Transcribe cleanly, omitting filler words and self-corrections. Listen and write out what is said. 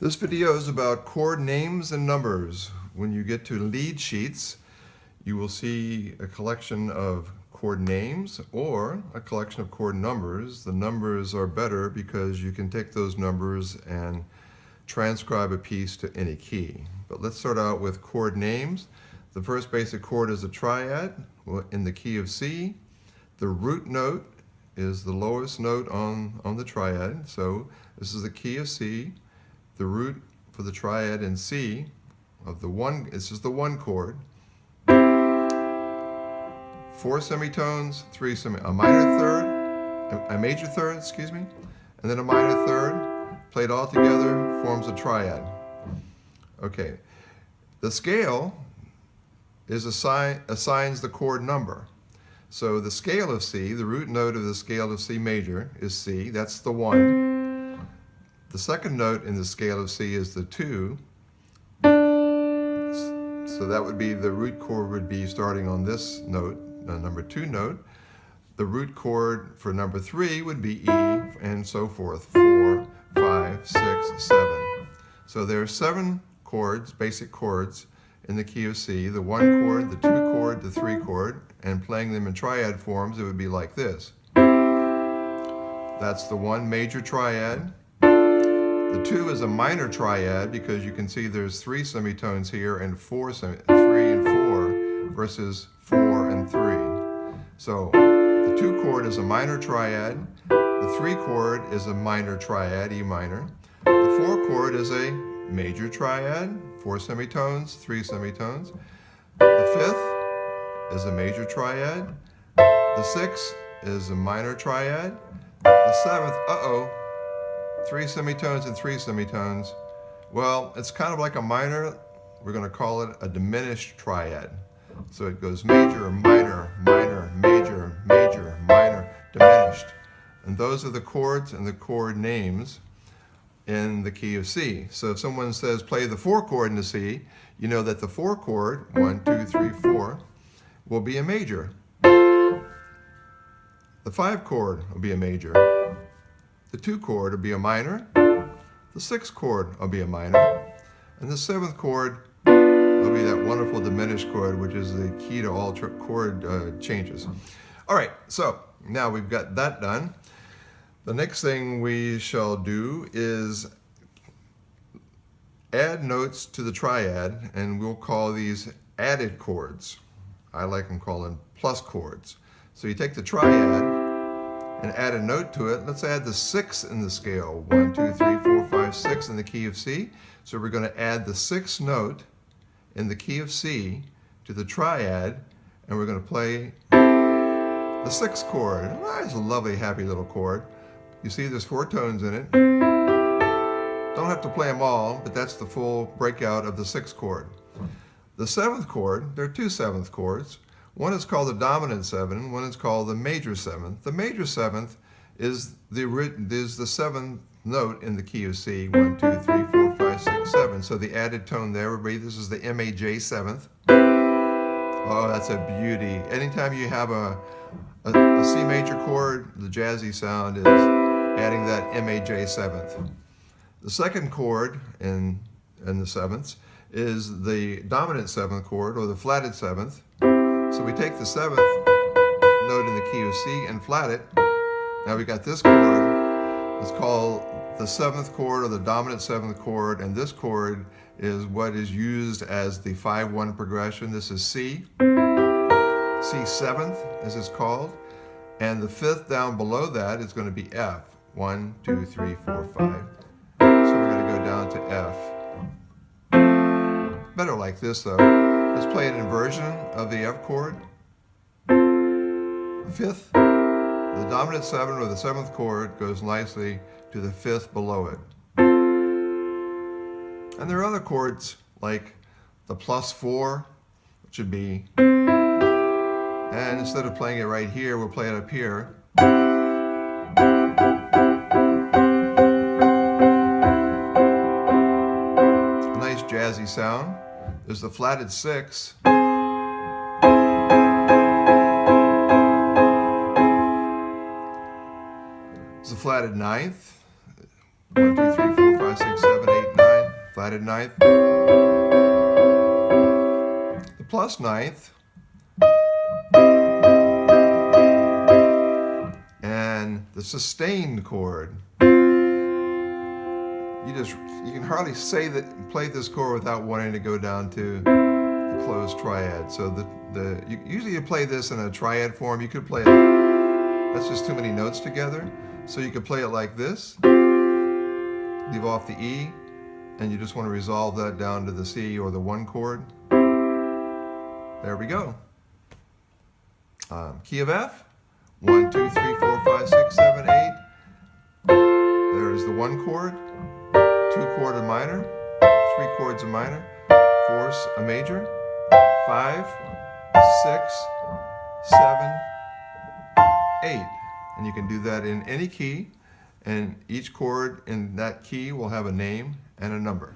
This video is about chord names and numbers. When you get to lead sheets, you will see a collection of chord names or a collection of chord numbers. The numbers are better because you can take those numbers and transcribe a piece to any key. But let's start out with chord names. The first basic chord is a triad in the key of C. The root note is the lowest note on the triad. So this is the key of C. The root for the triad in C of the one, this is the one chord. 4 semitones, a minor third, a major third, excuse me, and then a minor third, played all together, forms a triad. Okay, the scale is assigns the chord number. So the scale of C, the root note of the scale of C major is C, that's the 1. The second note in the scale of C is the 2. So that would be, the root chord would be starting on this note, number 2 note. The root chord for number 3 would be E, and so forth, 4, 5, 6, 7. So there are 7 chords, basic chords, in the key of C, the 1 chord, the 2 chord, the 3 chord, and playing them in triad forms, it would be like this. That's the 1 major triad. The 2 is a minor triad because you can see there's 3 semitones here and 3 and 4 versus 4 and 3. So the 2 chord is a minor triad. The 3 chord is a minor triad, E minor. The 4 chord is a major triad, 4 semitones, 3 semitones. The 5th is a major triad. The 6th is a minor triad. The 7th, 3 semitones and 3 semitones. Well, it's kind of like a minor. We're going to call it a diminished triad. So it goes major, minor, minor, major, major, minor, diminished. And those are the chords and the chord names in the key of C. So if someone says play the 4 chord in the C, you know that the 4 chord, 1, 2, 3, 4, will be a major. The 5 chord will be a major. The 2 chord will be a minor, the 6th chord will be a minor, and the 7th chord will be that wonderful diminished chord, which is the key to all chord changes. All right, so now we've got that done. The next thing we shall do is add notes to the triad, and we'll call these added chords. I like them calling plus chords. So you take the triad and add a note to it. Let's add the 6 in the scale. 1, 2, 3, 4, 5, 6 in the key of C. So we're going to add the 6th note in the key of C to the triad, and we're going to play the 6th chord. It's a lovely, happy little chord. You see there's 4 tones in it. Don't have to play them all, but that's the full breakout of the 6th chord. The 7th chord, there are 2 7th chords. One is called the dominant 7, one is called the major 7th. The major 7th is the 7th note in the key of C, 1, 2, 3, 4, 5, 6, 7. So the added tone there would be, this is the MAJ 7th. Oh, that's a beauty. Anytime you have a C major chord, the jazzy sound is adding that MAJ 7th. The second chord in the 7ths is the dominant 7th chord, or the flatted 7th. So we take the 7th note in the key of C and flat it. Now we got this chord. It's called the 7th chord, or the dominant 7th chord, and this chord is what is used as the 5-1 progression. This is C. C 7th, as it's called. And the 5th down below that is going to be F. 1, 2, 3, 4, 5. So we're going to go down to F. Better like this though. Let's play an inversion of the F chord. 5th, the dominant 7 or the 7th chord goes nicely to the 5th below it. And there are other chords like the plus 4, which would be, and instead of playing it right here, we'll play it up here. A nice jazzy sound. There's the flatted 6. There's the flatted 9th. 1, 2, 3, 4, 5, 6, 7, 8, 9. flatted ninth, the plus ninth, and the sustained chord. You can hardly play this chord without wanting to go down to the closed triad. So usually you play this in a triad form. You could play it, that's just too many notes together. So you could play it like this, leave off the E, and you just want to resolve that down to the C or the 1 chord. There we go. Key of F, 1, 2, 3, 4, 5, 6, 7, 8. There's the 1 chord, 2 chord a minor, 3 chords a minor, 4 a major, 5, 6, 7, 8. And you can do that in any key, and each chord in that key will have a name and a number.